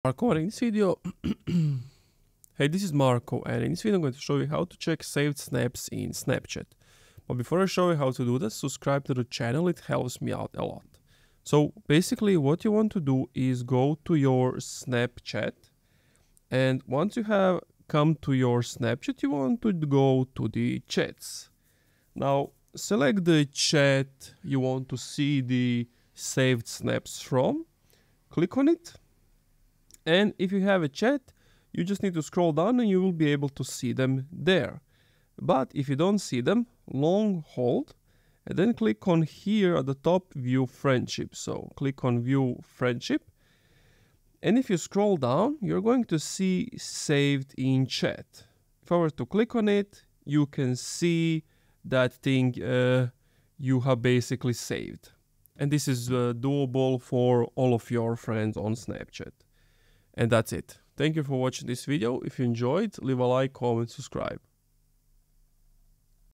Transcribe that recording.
Marco, and in this video, hey, this is Marco, and in this video I'm going to show you how to check saved snaps in Snapchat. But before I show you how to do this, subscribe to the channel, it helps me out a lot. So basically what you want to do is go to your Snapchat, and once you have come to your Snapchat, you want to go to the chats. Now select the chat you want to see the saved snaps from, click on it. And if you have a chat, you just need to scroll down and you will be able to see them there. But if you don't see them, long hold and then click on here at the top, view friendship. So click on view friendship. And if you scroll down, you're going to see saved in chat. If I were to click on it, you can see that thing you have basically saved. And this is doable for all of your friends on Snapchat. And that's it. Thank you for watching this video. If you enjoyed, leave a like, comment, subscribe.